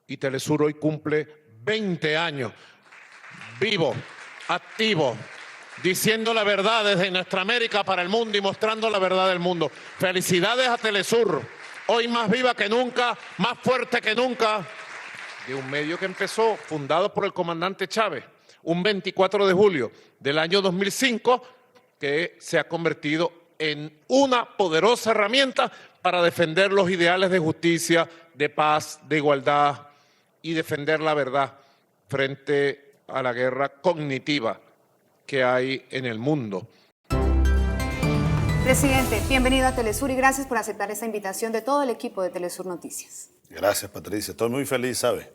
y Telesur hoy cumple 20 años, vivo, activo, diciendo la verdad desde nuestra América para el mundo y mostrando la verdad del mundo. Felicidades a Telesur, hoy más viva que nunca, más fuerte que nunca, de un medio que empezó, fundado por el comandante Chávez, un 24 de julio del año 2005, que se ha convertido en una poderosa herramienta para defender los ideales de justicia, de paz, de igualdad y defender la verdad frente a la guerra cognitiva que hay en el mundo. Presidente, bienvenido a Telesur y gracias por aceptar esta invitación de todo el equipo de Telesur Noticias. Gracias, Patricia. Estoy muy feliz, ¿sabes?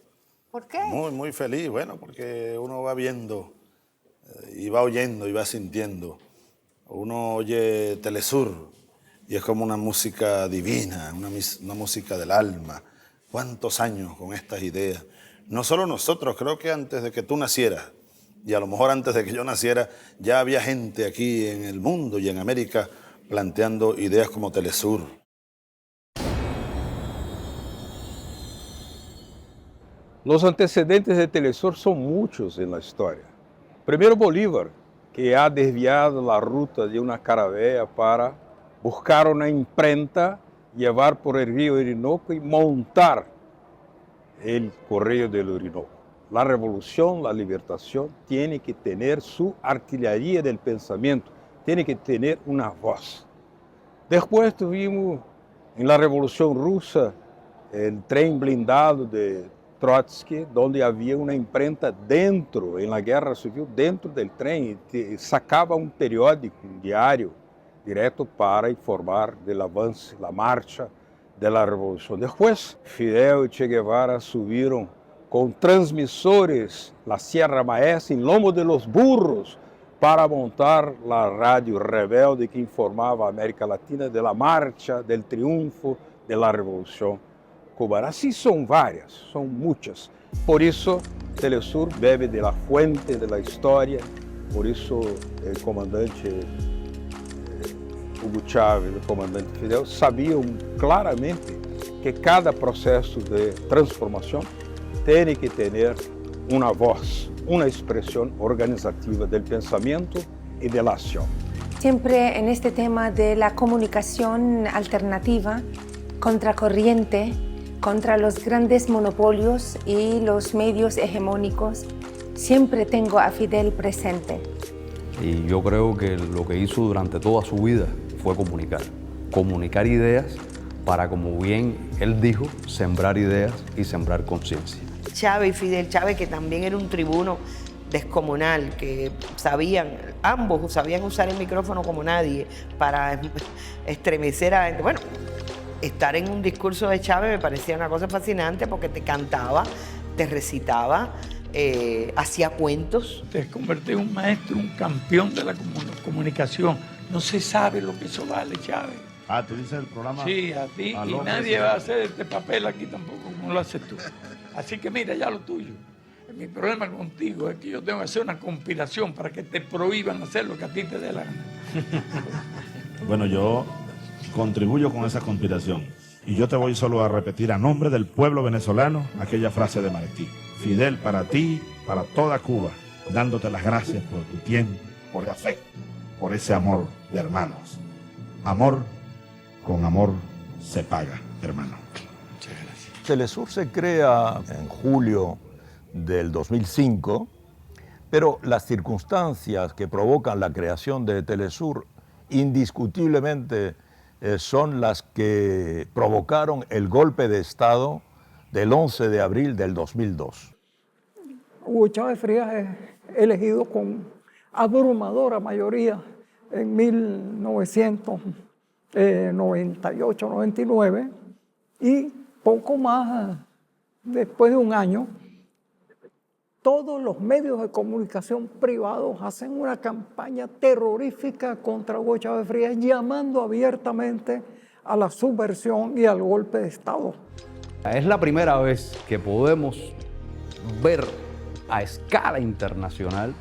¿Por qué? Muy, muy feliz. Bueno, porque uno va viendo y va oyendo y va sintiendo. Uno oye Telesur y es como una música divina, una música del alma. ¿Cuántos años con estas ideas? No solo nosotros, creo que antes de que tú nacieras, y a lo mejor antes de que yo naciera, ya había gente aquí en el mundo y en América planteando ideas como Telesur. Los antecedentes de Telesur son muchos en la historia. Primero Bolívar, que ha desviado la ruta de una caravella para buscar una imprenta, llevar por el río Orinoco y montar el Correo del Orinoco. La revolución, la libertación, tiene que tener su artillería del pensamiento, tiene que tener una voz. Después tuvimos en la Revolución Rusa el tren blindado de Trotsky, donde había una imprenta dentro, en la guerra civil, dentro del tren, y sacaba un periódico, un diario, directo para informar del avance, la marcha de la revolución. Después, Fidel y Che Guevara subieron con transmisores la Sierra Maestra en lomo de los burros para montar la radio rebelde que informaba a América Latina de la marcha, del triunfo de la revolución cubana. Así son varias, son muchas. Por eso Telesur bebe de la fuente de la historia, por eso el comandante Hugo Chávez, el comandante Fidel, sabían claramente que cada proceso de transformación tiene que tener una voz, una expresión organizativa del pensamiento y de la acción. Siempre en este tema de la comunicación alternativa, contracorriente, contra los grandes monopolios y los medios hegemónicos, siempre tengo a Fidel presente. Y yo creo que lo que hizo durante toda su vida fue comunicar ideas para, como bien él dijo, sembrar ideas y sembrar conciencia. Chávez y Fidel Chávez, que también era un tribuno descomunal, que ambos sabían usar el micrófono como nadie para estremecer a gente. Bueno, estar en un discurso de Chávez me parecía una cosa fascinante porque te cantaba, te recitaba, hacía cuentos. Te convertí en un maestro, un campeón de la comunicación. No se sabe lo que eso vale, Chávez. Ah, tú dices el programa. Sí, a ti, y nadie va a hacer este papel aquí tampoco como lo haces tú. Así que mira, ya lo tuyo. Mi problema contigo es que yo tengo que hacer una conspiración para que te prohíban hacer lo que a ti te dé la gana. Bueno, yo contribuyo con esa conspiración. Y yo te voy solo a repetir a nombre del pueblo venezolano aquella frase de Martí. Fidel, para ti, para toda Cuba, dándote las gracias por tu tiempo, por el afecto, por ese amor de hermanos. Amor con amor se paga, hermano. Muchas gracias. Telesur se crea en julio del 2005, pero las circunstancias que provocan la creación de Telesur indiscutiblemente son las que provocaron el golpe de Estado del 11 de abril del 2002. Hugo Chávez Frías es elegido con abrumadora mayoría en 1998-99 y poco más después de un año, todos los medios de comunicación privados hacen una campaña terrorífica contra Hugo Chávez Frías, llamando abiertamente a la subversión y al golpe de Estado. Es la primera vez que podemos ver a escala internacional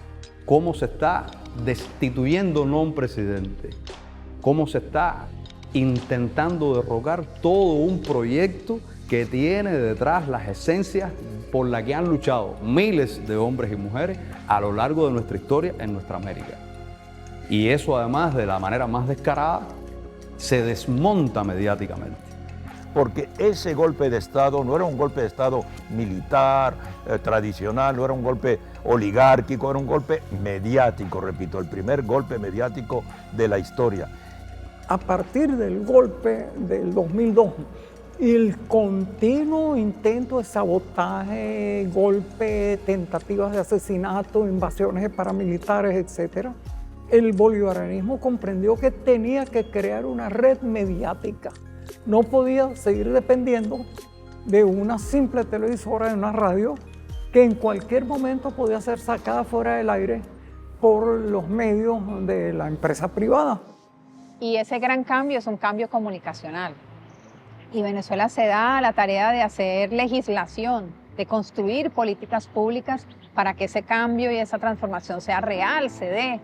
cómo se está destituyendo no un presidente, cómo se está intentando derrocar todo un proyecto que tiene detrás las esencias por las que han luchado miles de hombres y mujeres a lo largo de nuestra historia en nuestra América. Y eso además, de la manera más descarada, se desmonta mediáticamente. Porque ese golpe de Estado no era un golpe de Estado militar, tradicional, no era un golpe oligárquico, era un golpe mediático, repito, el primer golpe mediático de la historia. A partir del golpe del 2002 y el continuo intento de sabotaje, golpe, tentativas de asesinato, invasiones de paramilitares, etc., el bolivarianismo comprendió que tenía que crear una red mediática. No podía seguir dependiendo de una simple televisora, de una radio, que en cualquier momento podía ser sacada fuera del aire por los medios de la empresa privada. Y ese gran cambio es un cambio comunicacional. Y Venezuela se da a la tarea de hacer legislación, de construir políticas públicas para que ese cambio y esa transformación sea real, se dé.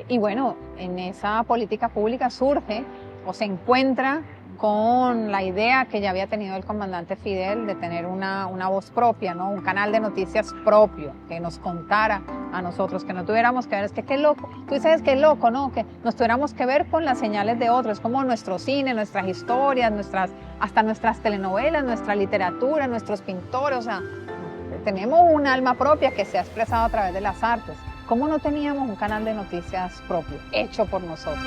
Y bueno, en esa política pública surge o se encuentra con la idea que ya había tenido el comandante Fidel de tener una voz propia, ¿no? Un canal de noticias propio, que nos contara a nosotros, que no tuviéramos que ver, es que qué loco, tú sabes qué loco, ¿no? Que nos tuviéramos que ver con las señales de otros, como nuestro cine, nuestras historias, hasta nuestras telenovelas, nuestra literatura, nuestros pintores, o sea, tenemos un alma propia que se ha expresado a través de las artes. ¿Cómo no teníamos un canal de noticias propio, hecho por nosotros?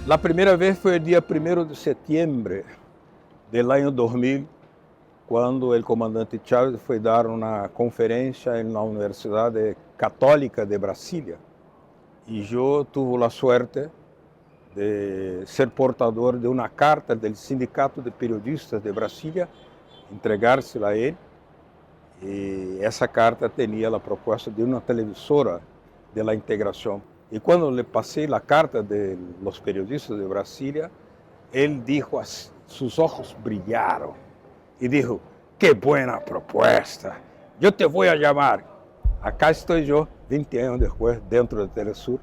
La primera vez fue el día 1 de septiembre del año 2000, cuando el comandante Chávez fue a dar una conferencia en la Universidad Católica de Brasilia. Y yo tuve la suerte de ser portador de una carta del Sindicato de Periodistas de Brasilia, entregársela a él. Y esa carta tenía la propuesta de una televisora de la integración. Y cuando le pasé la carta de los periodistas de Brasilia, él dijo, sus ojos brillaron y dijo, qué buena propuesta, yo te voy a llamar. Acá estoy yo, 20 años después, dentro de Telesur,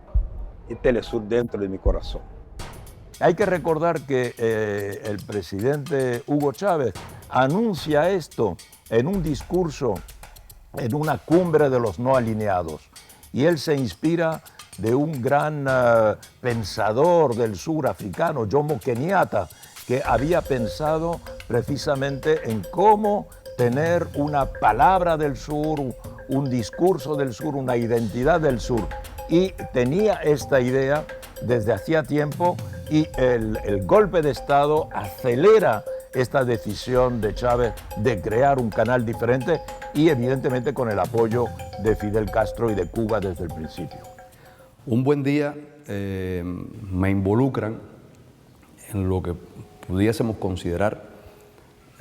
y Telesur dentro de mi corazón. Hay que recordar que el presidente Hugo Chávez anuncia esto en un discurso, en una cumbre de los no alineados, y él se inspira de un gran pensador del sur africano, Jomo Kenyatta, que había pensado precisamente en cómo tener una palabra del sur, un discurso del sur, una identidad del sur. Y tenía esta idea desde hacía tiempo y el golpe de Estado acelera esta decisión de Chávez de crear un canal diferente y evidentemente con el apoyo de Fidel Castro y de Cuba desde el principio. Un buen día me involucran en lo que pudiésemos considerar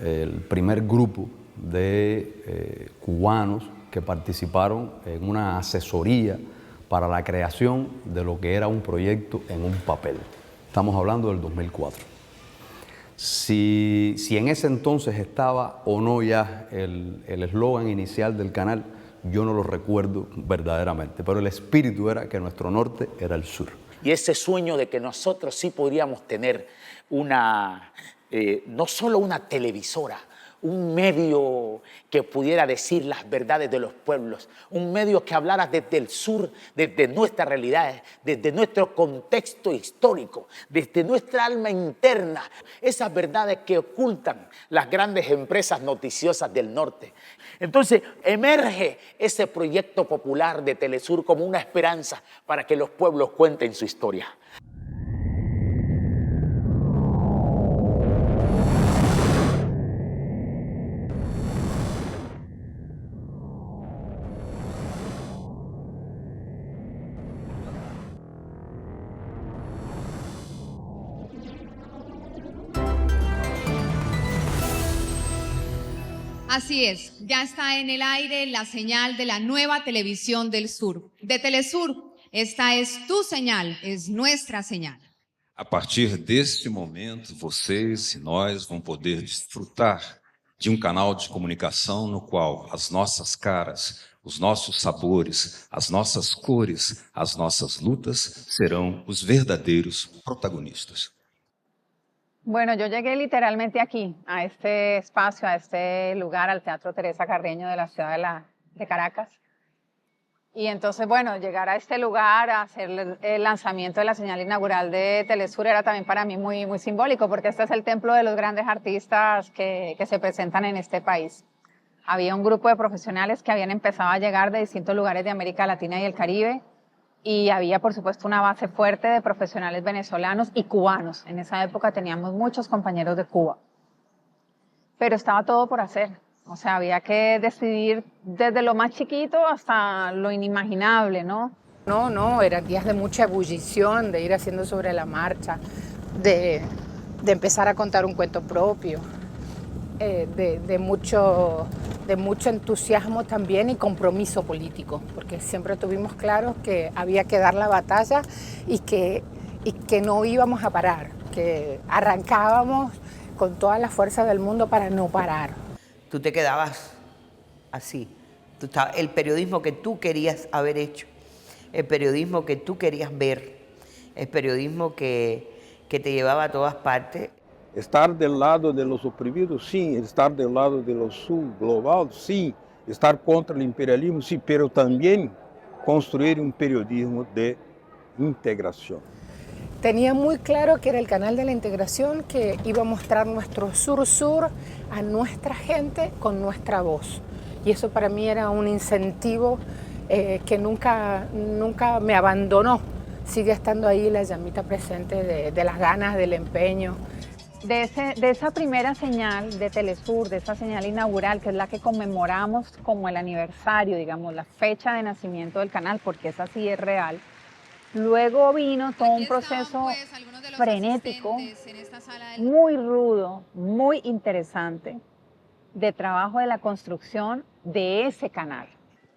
el primer grupo de cubanos que participaron en una asesoría para la creación de lo que era un proyecto en un papel. Estamos hablando del 2004. Si en ese entonces estaba o no ya el eslogan inicial del canal, yo no lo recuerdo verdaderamente, pero el espíritu era que nuestro norte era el sur. Y ese sueño de que nosotros sí podríamos tener una, no solo una televisora, un medio que pudiera decir las verdades de los pueblos, un medio que hablara desde el sur, desde nuestras realidades, desde nuestro contexto histórico, desde nuestra alma interna, esas verdades que ocultan las grandes empresas noticiosas del norte. Entonces emerge ese proyecto popular de Telesur como una esperanza para que los pueblos cuenten su historia. Así es, ya está en el aire la señal de la nueva televisión del sur, de Telesur. Esta es tu señal, es nuestra señal. A partir deste momento, vocês e nós vamos poder desfrutar de canal de comunicação no qual as nossas caras, os nossos sabores, as nossas cores, as nossas lutas serão os verdadeiros protagonistas. Bueno, yo llegué literalmente aquí, a este espacio, a este lugar, al Teatro Teresa Carreño de la ciudad de Caracas. Y entonces, bueno, llegar a este lugar, a hacer el lanzamiento de la señal inaugural de Telesur era también para mí muy, muy simbólico, porque este es el templo de los grandes artistas que se presentan en este país. Había un grupo de profesionales que habían empezado a llegar de distintos lugares de América Latina y el Caribe, y había, por supuesto, una base fuerte de profesionales venezolanos y cubanos. En esa época teníamos muchos compañeros de Cuba. Pero estaba todo por hacer. O sea, había que decidir desde lo más chiquito hasta lo inimaginable, ¿no? No, eran días de mucha ebullición, de ir haciendo sobre la marcha, de empezar a contar un cuento propio, de mucho entusiasmo también y compromiso político, porque siempre tuvimos claro que había que dar la batalla y que no íbamos a parar, que arrancábamos con toda la fuerza del mundo para no parar. Tú te quedabas así. El periodismo que tú querías haber hecho, el periodismo que tú querías ver, el periodismo que te llevaba a todas partes. Estar del lado de los oprimidos, sí. Estar del lado de los sur global, sí. Estar contra el imperialismo, sí. Pero también construir un periodismo de integración. Tenía muy claro que era el canal de la integración que iba a mostrar nuestro sur-sur a nuestra gente con nuestra voz. Y eso para mí era un incentivo que nunca me abandonó. Sigue estando ahí la llamita presente de las ganas, del empeño. De esa primera señal de Telesur, de esa señal inaugural, que es la que conmemoramos como el aniversario, digamos, la fecha de nacimiento del canal, porque esa sí es real. Luego vino todo un proceso frenético, muy rudo, muy interesante, de trabajo de la construcción de ese canal.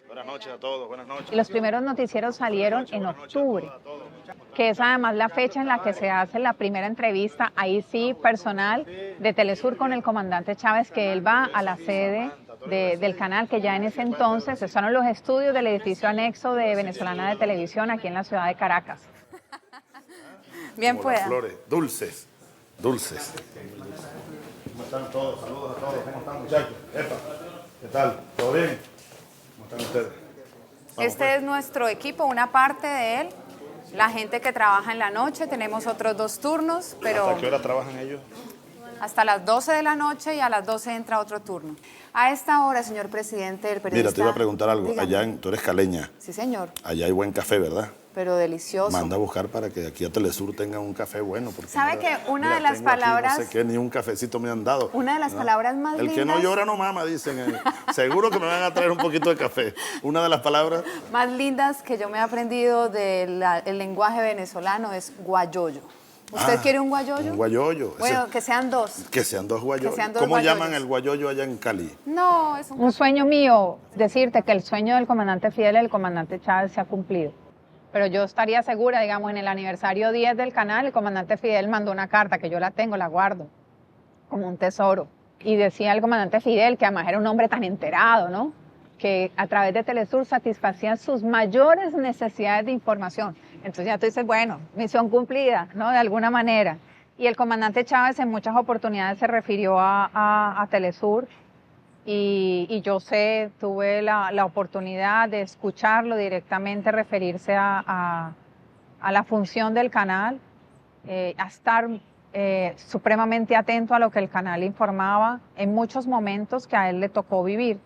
Buenas noches a todos, buenas noches. Y los primeros noticieros salieron en octubre, que es además la fecha en la que se hace la primera entrevista, ahí sí, personal, de Telesur con el comandante Chávez, que él va a la sede del canal, que ya en ese entonces estaban los estudios del edificio anexo de Venezolana de Televisión aquí en la ciudad de Caracas. Bien pueda. Flores, dulces, dulces. ¿Cómo están todos? Saludos a todos. ¿Cómo están, muchachos? Epa, ¿qué tal? ¿Todo bien? ¿Cómo están ustedes? Este es nuestro equipo, una parte de él. La gente que trabaja en la noche, tenemos otros 2 turnos, pero... ¿Hasta qué hora trabajan ellos? Hasta las 12 de la noche y a las 12 entra otro turno. A esta hora, señor presidente, el periodista... Mira, te iba a preguntar algo. Dígame. Tú eres caleña. Sí, señor, Allá hay buen café, ¿verdad? pero delicioso. Manda a buscar para que aquí a Telesur tengan un café bueno. Porque ¿Sabe que una de las tengo aquí, palabras... no sé qué, ni un cafecito me han dado. Una de las palabras más El lindas... que no llora no mama, dicen. Seguro que me van a traer un poquito de café. Una de las palabras... más lindas que yo me he aprendido del lenguaje venezolano es guayoyo. ¿Usted quiere un guayoyo? Un guayoyo. Bueno, que sean 2. Que sean 2 guayoyos. Que sean 2 ¿Cómo guayoyos. llaman el guayoyo allá en Cali? No, es Un sueño mío, decirte que el sueño del comandante Fidel y el comandante Chávez se ha cumplido. Pero yo estaría segura, digamos, en el aniversario 10 del canal, el comandante Fidel mandó una carta, que yo la tengo, la guardo, como un tesoro. Y decía el comandante Fidel, que además era un hombre tan enterado, ¿no?, que a través de Telesur satisfacían sus mayores necesidades de información. Entonces ya tú dices, bueno, misión cumplida, ¿no?, de alguna manera. Y el comandante Chávez en muchas oportunidades se refirió a Telesur y yo tuve la oportunidad de escucharlo directamente referirse a la función del canal, a estar supremamente atento a lo que el canal informaba en muchos momentos que a él le tocó vivir.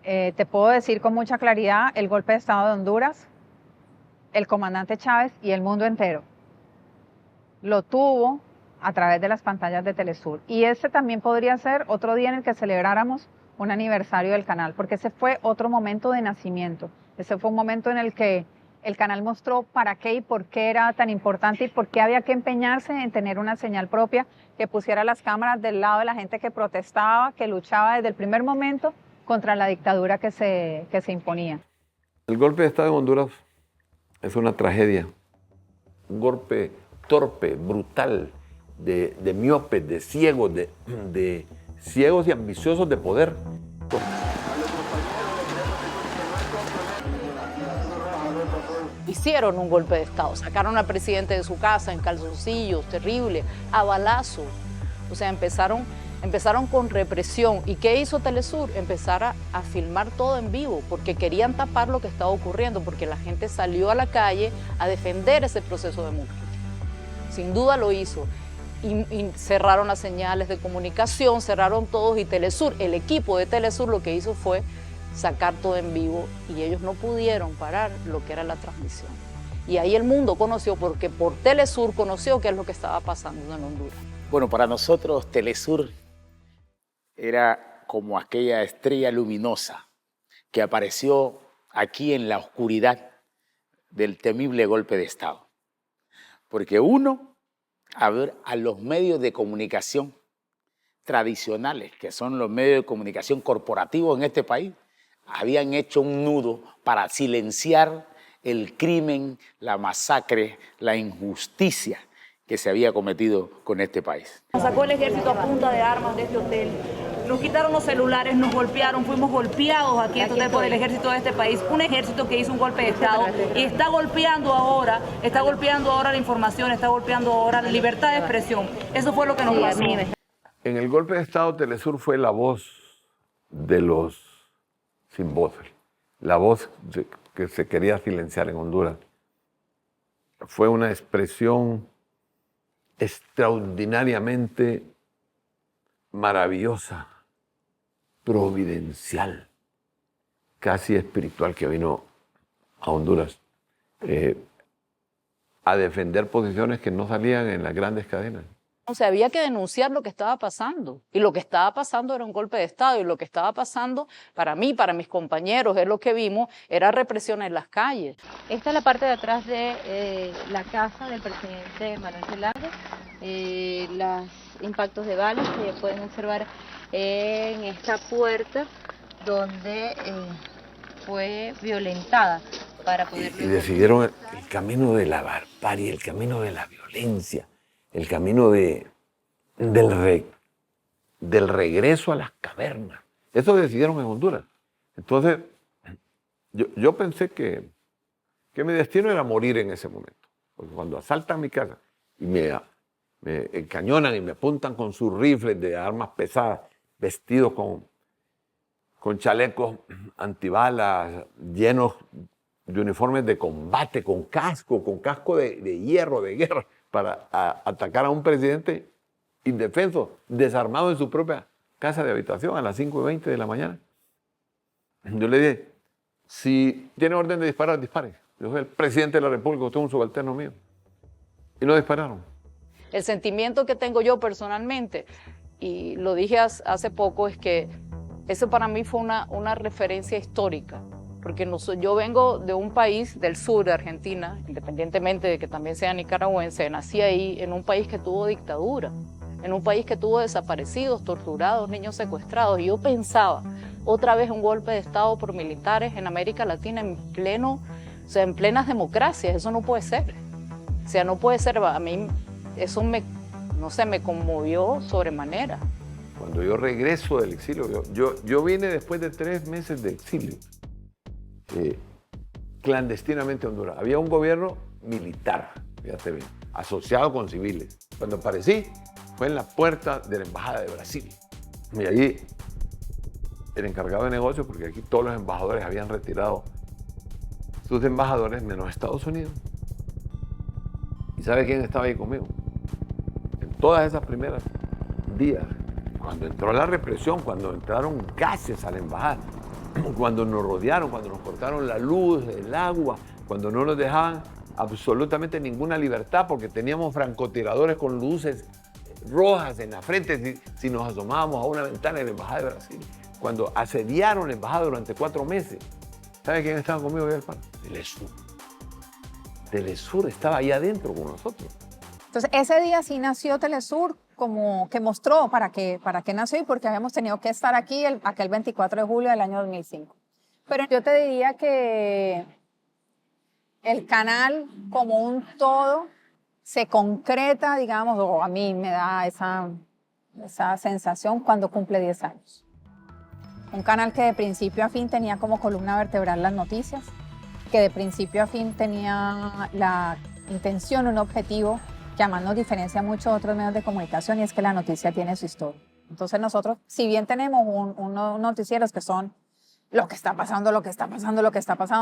Te puedo decir con mucha claridad, el golpe de Estado de Honduras, el comandante Chávez y el mundo entero lo tuvo a través de las pantallas de Telesur. Y ese también podría ser otro día en el que celebráramos un aniversario del canal, porque ese fue otro momento de nacimiento. Ese fue un momento en el que el canal mostró para qué y por qué era tan importante y por qué había que empeñarse en tener una señal propia que pusiera las cámaras del lado de la gente que protestaba, que luchaba desde el primer momento contra la dictadura que se imponía. El golpe de Estado en Honduras es una tragedia, un golpe torpe, brutal, de miopes, de ciegos, de ciegos y ambiciosos de poder. Hicieron un golpe de Estado, sacaron al presidente de su casa en calzoncillos, terrible, a balazos. O sea, empezaron con represión. ¿Y qué hizo Telesur? Empezar a filmar todo en vivo, porque querían tapar lo que estaba ocurriendo, porque la gente salió a la calle a defender ese proceso democrático. Sin duda lo hizo. Y cerraron las señales de comunicación, cerraron todos, y Telesur, el equipo de Telesur lo que hizo fue sacar todo en vivo y ellos no pudieron parar lo que era la transmisión. Y ahí el mundo conoció, porque por Telesur conoció qué es lo que estaba pasando en Honduras. Bueno, para nosotros Telesur era como aquella estrella luminosa que apareció aquí en la oscuridad del temible golpe de Estado. Porque a los medios de comunicación tradicionales, que son los medios de comunicación corporativos en este país, habían hecho un nudo para silenciar el crimen, la masacre, la injusticia que se había cometido con este país. Nos sacó el ejército a punta de armas de este hotel, nos quitaron los celulares, nos golpearon, fuimos golpeados aquí por el ejército de este país, un ejército que hizo un golpe de Estado y está golpeando ahora la información, está golpeando ahora la libertad de expresión. Eso fue lo que nos pasó. En el golpe de Estado, Telesur fue la voz de los sin voz, la voz que se quería silenciar en Honduras. Fue una expresión extraordinariamente maravillosa, providencial, casi espiritual, que vino a Honduras a defender posiciones que no salían en las grandes cadenas. O sea, había que denunciar lo que estaba pasando. Y lo que estaba pasando era un golpe de Estado. Y lo que estaba pasando, para mí, para mis compañeros, es lo que vimos, era represión en las calles. Esta es la parte de atrás de la casa del presidente Manuel Zelaya. Los impactos de balas que pueden observar en esta puerta donde fue violentada para poder... Y decidieron el camino de la barbarie, el camino de la violencia, el camino del regreso a las cavernas. Eso decidieron en Honduras. Entonces, yo pensé que mi destino era morir en ese momento. Porque cuando asaltan mi casa y me encañonan y me apuntan con sus rifles de armas pesadas, vestidos con chalecos antibalas, llenos de uniformes de combate, con casco de hierro, de guerra, para atacar a un presidente indefenso, desarmado en su propia casa de habitación a las 5:20 de la mañana. Yo le dije, si tiene orden de disparar, dispare. Yo soy el presidente de la República, usted es un subalterno mío. Y no dispararon. El sentimiento que tengo yo personalmente, y lo dije hace poco, es que eso para mí fue una referencia histórica. Porque yo vengo de un país del sur de Argentina, independientemente de que también sea nicaragüense, nací ahí en un país que tuvo dictadura, en un país que tuvo desaparecidos, torturados, niños secuestrados. Y yo pensaba, otra vez un golpe de Estado por militares en América Latina en plenas democracias. Eso no puede ser. O sea, no puede ser. A mí eso me conmovió sobremanera. Cuando yo regreso del exilio, yo vine después de 3 meses de exilio. Clandestinamente a Honduras. Había un gobierno militar, fíjate bien, asociado con civiles. Cuando aparecí, fue en la puerta de la Embajada de Brasil. Y allí, el encargado de negocios, porque aquí todos los embajadores habían retirado sus embajadores, menos Estados Unidos. ¿Y sabe quién estaba ahí conmigo? En todas esas primeras días, cuando entró la represión, cuando entraron gases a la embajada, cuando nos rodearon, cuando nos cortaron la luz, el agua, cuando no nos dejaban absolutamente ninguna libertad porque teníamos francotiradores con luces rojas en la frente si nos asomábamos a una ventana de la Embajada de Brasil. Cuando asediaron la embajada durante 4 meses, ¿sabe quién estaba conmigo ahí al pan? Telesur. Telesur estaba ahí adentro con nosotros. Entonces, ese día sí nació Telesur, como que mostró para qué nació y porque habíamos tenido que estar aquí aquel 24 de julio del año 2005. Pero yo te diría que el canal como un todo se concreta, digamos, o a mí me da esa sensación cuando cumple 10 años. Un canal que de principio a fin tenía como columna vertebral las noticias, que de principio a fin tenía la intención, un objetivo que además nos diferencia mucho de otros medios de comunicación y es que la noticia tiene su historia. Entonces nosotros, si bien tenemos unos noticieros que son lo que está pasando,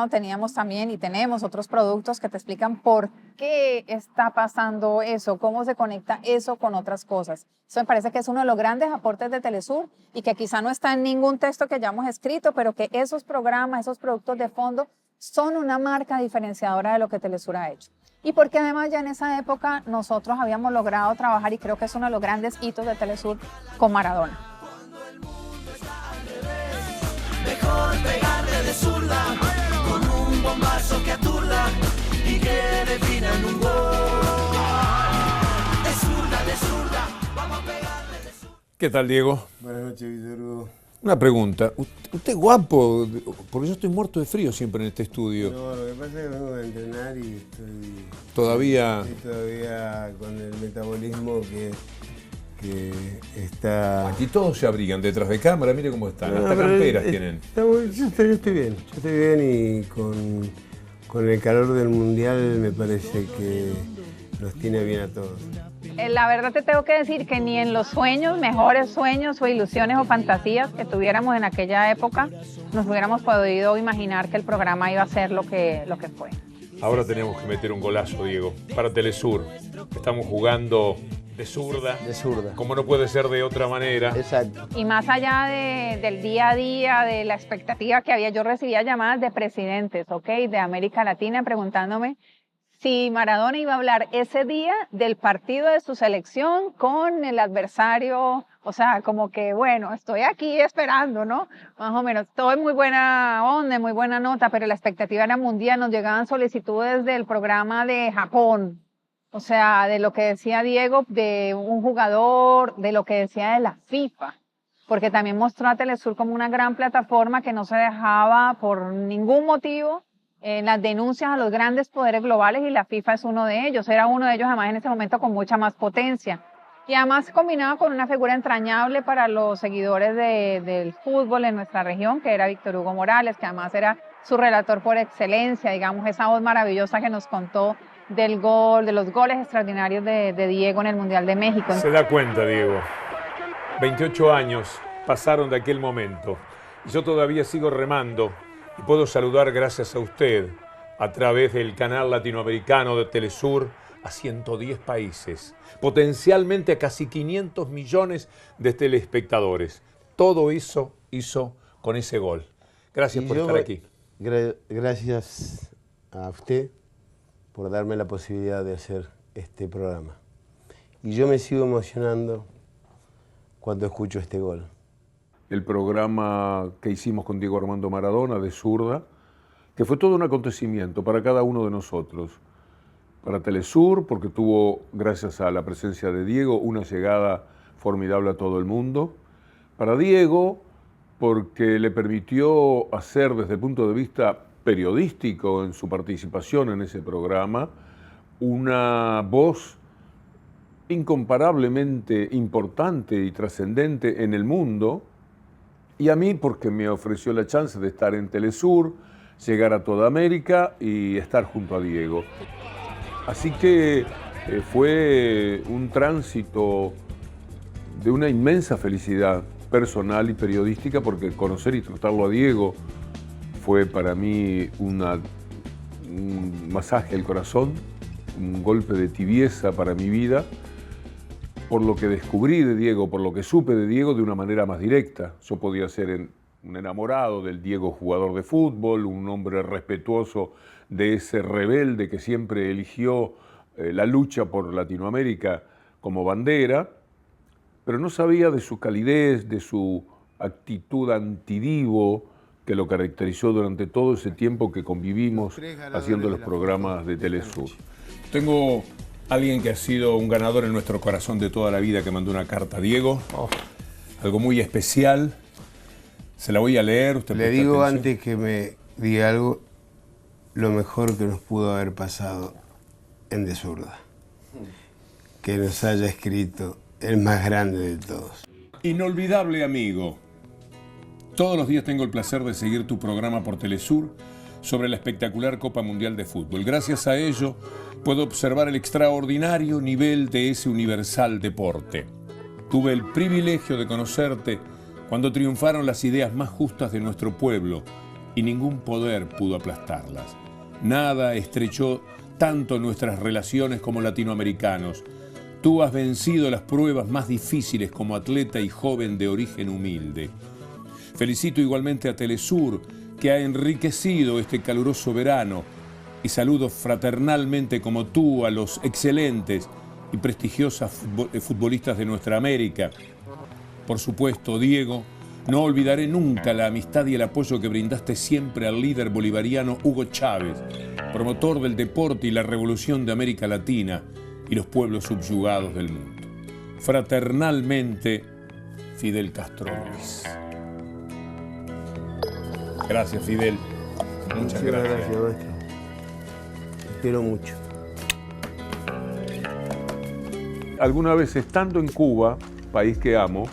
teníamos también y tenemos otros productos que te explican por qué está pasando eso, cómo se conecta eso con otras cosas. Eso me parece que es uno de los grandes aportes de Telesur y que quizá no está en ningún texto que hayamos escrito, pero que esos programas, esos productos de fondo son una marca diferenciadora de lo que Telesur ha hecho. Y porque además ya en esa época nosotros habíamos logrado trabajar, y creo que es uno de los grandes hitos de Telesur, con Maradona. Mejor pegarle de zurda, con un bombazo que aturda y que definan un gol. De zurda, vamos a pegarle de zurda. ¿Qué tal, Diego? Buenas noches, Víctor Hugo. Una pregunta. Usted es guapo, porque yo estoy muerto de frío siempre en este estudio. No, lo que pasa es que vengo de entrenar y estoy Todavía con el metabolismo que está... Aquí todos se abrigan detrás de cámara, mire cómo están, hasta camperas tienen. Yo estoy bien y con el calor del Mundial me parece que nos tiene bien a todos. La verdad te tengo que decir que ni en los sueños, mejores sueños o ilusiones o fantasías que tuviéramos en aquella época, nos hubiéramos podido imaginar que el programa iba a ser lo que fue. Ahora tenemos que meter un golazo, Diego, para Telesur. Estamos jugando de zurda. De zurda. Como no puede ser de otra manera. Exacto. Y más allá del día a día, de la expectativa que había, yo recibía llamadas de presidentes, de América Latina, preguntándome si Maradona iba a hablar ese día del partido de su selección con el adversario, o sea, como que, bueno, estoy aquí esperando, ¿no? Más o menos, todo en muy buena onda, muy buena nota, pero la expectativa era mundial, nos llegaban solicitudes del programa de Japón, o sea, de lo que decía Diego, de un jugador, de lo que decía de la FIFA, porque también mostró a Telesur como una gran plataforma que no se dejaba por ningún motivo en las denuncias a los grandes poderes globales y la FIFA es uno de ellos. Era uno de ellos además en ese momento con mucha más potencia. Y además combinado con una figura entrañable para los seguidores del fútbol en nuestra región, que era Víctor Hugo Morales, que además era su relator por excelencia, digamos, esa voz maravillosa que nos contó del gol, de los goles extraordinarios de Diego en el Mundial de México. Se da cuenta, Diego. 28 años pasaron de aquel momento y yo todavía sigo remando. Y puedo saludar gracias a usted a través del canal latinoamericano de Telesur a 110 países, potencialmente a casi 500 millones de telespectadores. Todo eso hizo con ese gol. Gracias por estar aquí. Gracias a usted por darme la posibilidad de hacer este programa. Y yo me sigo emocionando cuando escucho este gol. El programa que hicimos con Diego Armando Maradona de Zurda, que fue todo un acontecimiento para cada uno de nosotros. Para Telesur, porque tuvo, gracias a la presencia de Diego, una llegada formidable a todo el mundo. Para Diego, porque le permitió hacer desde el punto de vista periodístico en su participación en ese programa, una voz incomparablemente importante y trascendente en el mundo. Y a mí porque me ofreció la chance de estar en Telesur, llegar a toda América y estar junto a Diego. Así que Fue un tránsito de una inmensa felicidad personal y periodística, porque conocer y tratarlo a Diego fue para mí un masaje al corazón, un golpe de tibieza para mi vida, por lo que descubrí de Diego, por lo que supe de Diego de una manera más directa. Yo podía ser un enamorado del Diego jugador de fútbol, un hombre respetuoso de ese rebelde que siempre eligió la lucha por Latinoamérica como bandera, pero no sabía de su calidez, de su actitud antidivo que lo caracterizó durante todo ese tiempo que convivimos haciendo los programas de Telesur. Tengo alguien que ha sido un ganador en nuestro corazón de toda la vida, que mandó una carta a Diego, algo muy especial. Se la voy a leer. Usted le digo antes que me diga algo, lo mejor que nos pudo haber pasado en De Zurda, que nos haya escrito el más grande de todos. Inolvidable amigo. Todos los días tengo el placer de seguir tu programa por Telesur sobre la espectacular Copa Mundial de Fútbol. Gracias a ello puedo observar el extraordinario nivel de ese universal deporte. Tuve el privilegio de conocerte cuando triunfaron las ideas más justas de nuestro pueblo y ningún poder pudo aplastarlas. Nada estrechó tanto nuestras relaciones como latinoamericanos. Tú has vencido las pruebas más difíciles como atleta y joven de origen humilde. Felicito igualmente a Telesur, que ha enriquecido este caluroso verano, y saludo fraternalmente como tú a los excelentes y prestigiosas futbolistas de nuestra América. Por supuesto, Diego, no olvidaré nunca la amistad y el apoyo que brindaste siempre al líder bolivariano Hugo Chávez, promotor del deporte y la revolución de América Latina y los pueblos subyugados del mundo. Fraternalmente, Fidel Castro Ruiz. Gracias, Fidel. Muchas gracias. Maestro. Te quiero mucho. Alguna vez, estando en Cuba, país que amo,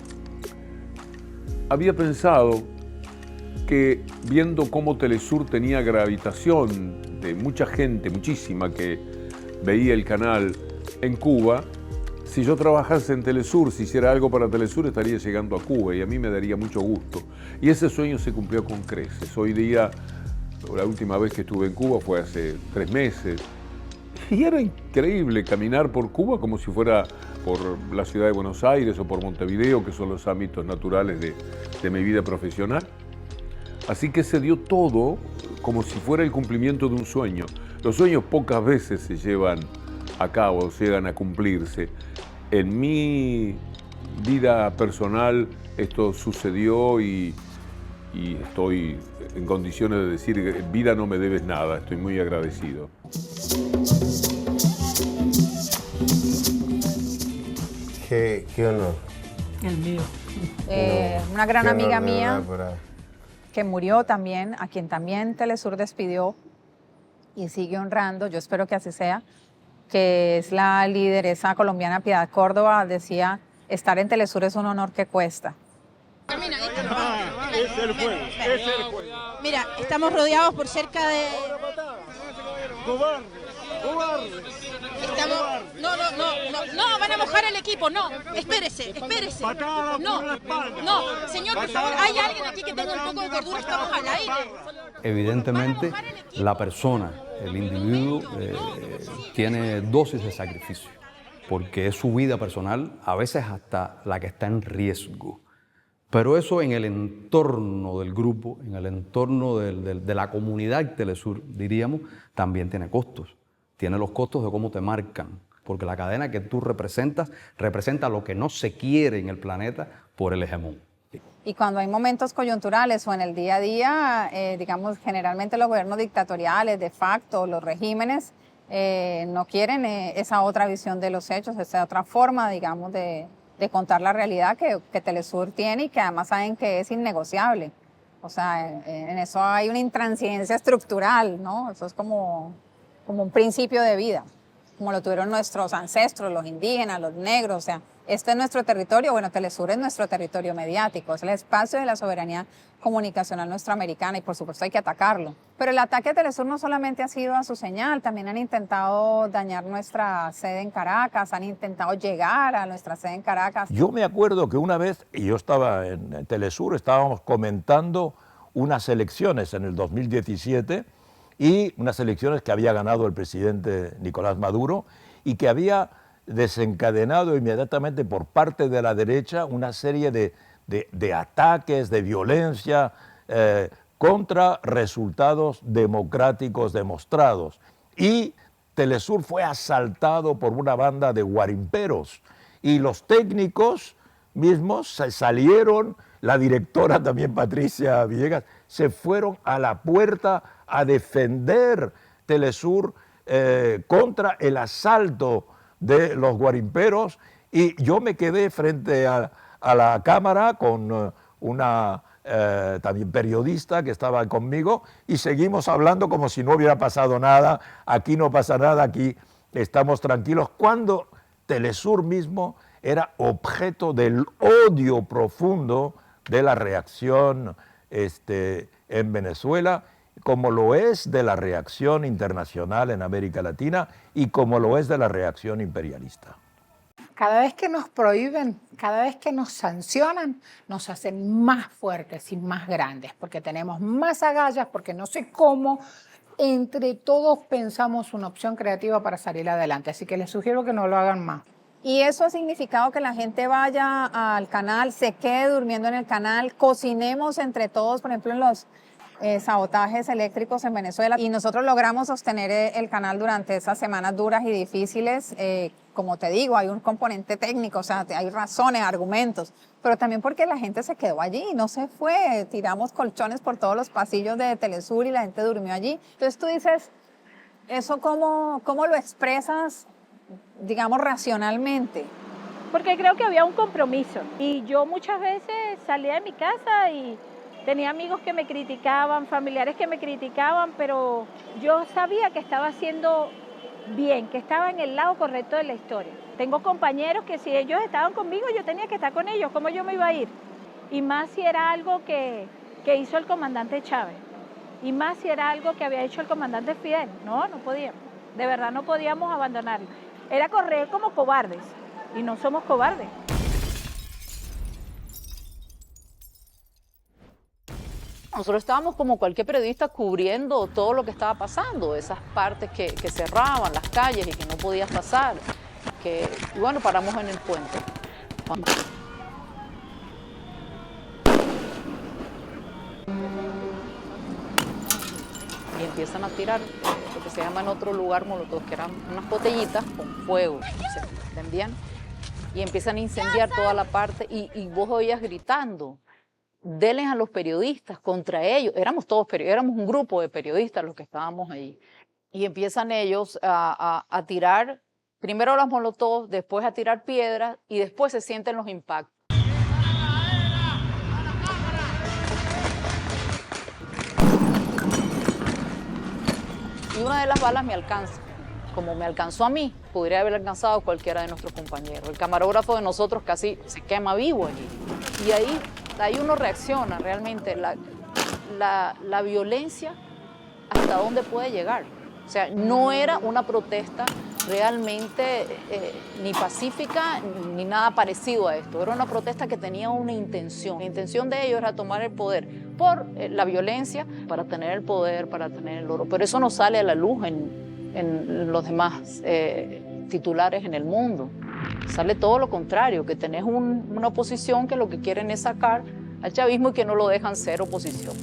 había pensado que, viendo cómo Telesur tenía gravitación de mucha gente, muchísima, que veía el canal en Cuba, si yo trabajase en Telesur, si hiciera algo para Telesur, estaría llegando a Cuba y a mí me daría mucho gusto. Y ese sueño se cumplió con creces. Hoy día, la última vez que estuve en Cuba fue hace 3 meses. Y era increíble caminar por Cuba como si fuera por la ciudad de Buenos Aires o por Montevideo, que son los ámbitos naturales de mi vida profesional. Así que se dio todo como si fuera el cumplimiento de un sueño. Los sueños pocas veces se llevan a cabo, llegan a cumplirse. En mi vida personal esto sucedió y estoy en condiciones de decir, vida, no me debes nada, estoy muy agradecido. Qué honor. El mío. Una gran amiga mía que murió también, a quien también Telesur despidió y sigue honrando, yo espero que así sea, que es la lideresa colombiana Piedad Córdoba, decía, estar en Telesur es un honor que cuesta. Es el juego, es el juego. Mira, estamos rodeados por cerca de... ¡Cobarde! ¡Cobarde! No, van a mojar el equipo, no, espérese. No, señor, por favor, hay alguien aquí que tenga un poco de cordura, estamos al aire. Evidentemente, la persona, el individuo, tiene dosis de sacrificio, porque es su vida personal, a veces hasta la que está en riesgo. Pero eso en el entorno del grupo, en el entorno de la comunidad Telesur, diríamos, también tiene costos. Tiene los costos de cómo te marcan, porque la cadena que tú representas representa lo que no se quiere en el planeta por el hegemón. Y cuando hay momentos coyunturales o en el día a día, digamos, generalmente los gobiernos dictatoriales, de facto, los regímenes, no quieren esa otra visión de los hechos, esa otra forma, digamos, de contar la realidad que Telesur tiene y que además saben que es innegociable. O sea, en eso hay una intransigencia estructural, ¿no? Eso es como un principio de vida. como lo tuvieron nuestros ancestros, los indígenas, los negros. O sea, este es nuestro territorio. Bueno, Telesur es nuestro territorio mediático, es el espacio de la soberanía comunicacional nuestroamericana y por supuesto hay que atacarlo. Pero el ataque a Telesur no solamente ha sido a su señal, también han intentado dañar nuestra sede en Caracas, han intentado llegar a nuestra sede en Caracas. Yo me acuerdo que una vez, y yo estaba en Telesur, estábamos comentando unas elecciones en el 2017 y unas elecciones que había ganado el presidente Nicolás Maduro y que había desencadenado inmediatamente por parte de la derecha una serie de ataques, de violencia contra resultados democráticos demostrados. Y Telesur fue asaltado por una banda de guarimperos y los técnicos mismos se salieron, la directora también Patricia Villegas, se fueron a la puerta a defender Telesur contra el asalto de los guarimperos y yo me quedé frente a la cámara con una también periodista que estaba conmigo y seguimos hablando como si no hubiera pasado nada, aquí no pasa nada, aquí estamos tranquilos, cuando Telesur mismo era objeto del odio profundo de la reacción en Venezuela, como lo es de la reacción internacional en América Latina y como lo es de la reacción imperialista. Cada vez que nos prohíben, cada vez que nos sancionan, nos hacen más fuertes y más grandes, porque tenemos más agallas, porque no sé cómo, entre todos pensamos una opción creativa para salir adelante. Así que les sugiero que no lo hagan más. Y eso ha significado que la gente vaya al canal, se quede durmiendo en el canal, cocinemos entre todos, por ejemplo, en los sabotajes eléctricos en Venezuela. Y nosotros logramos sostener el canal durante esas semanas duras y difíciles. Como te digo, hay un componente técnico, o sea, hay razones, argumentos, pero también porque la gente se quedó allí, no se fue. Tiramos colchones por todos los pasillos de Telesur y la gente durmió allí. Entonces tú dices, ¿eso cómo lo expresas, digamos, racionalmente? Porque creo que había un compromiso y yo muchas veces salía de mi casa y tenía amigos que me criticaban, familiares que me criticaban, pero yo sabía que estaba haciendo bien, que estaba en el lado correcto de la historia. Tengo compañeros que si ellos estaban conmigo, yo tenía que estar con ellos, ¿cómo yo me iba a ir? Y más si era algo que hizo el comandante Chávez, y más si era algo que había hecho el comandante Fidel. No podíamos, de verdad no podíamos abandonarlo. Era correr como cobardes, y no somos cobardes. Nosotros estábamos como cualquier periodista cubriendo todo lo que estaba pasando, esas partes que cerraban las calles y que no podías pasar. Y bueno, paramos en el puente. Y empiezan a tirar lo que se llama en otro lugar molotov, que eran unas botellitas con fuego, se prendían y empiezan a incendiar toda la parte y vos oías gritando. Denles a los periodistas contra ellos. Éramos un grupo de periodistas los que estábamos ahí. Y empiezan ellos a tirar, primero los molotov, después a tirar piedras y después se sienten los impactos. Y una de las balas me alcanza. Como me alcanzó a mí, podría haber alcanzado a cualquiera de nuestros compañeros. El camarógrafo de nosotros casi se quema vivo allí. Y ahí uno reacciona realmente, la violencia, hasta dónde puede llegar. O sea, no era una protesta realmente ni pacífica ni nada parecido a esto. Era una protesta que tenía una intención. La intención de ellos era tomar el poder por la violencia para tener el poder, para tener el oro. Pero eso no sale a la luz en los demás titulares en el mundo. Sale todo lo contrario, que tenés una oposición que lo que quieren es sacar al chavismo y que no lo dejan ser oposición.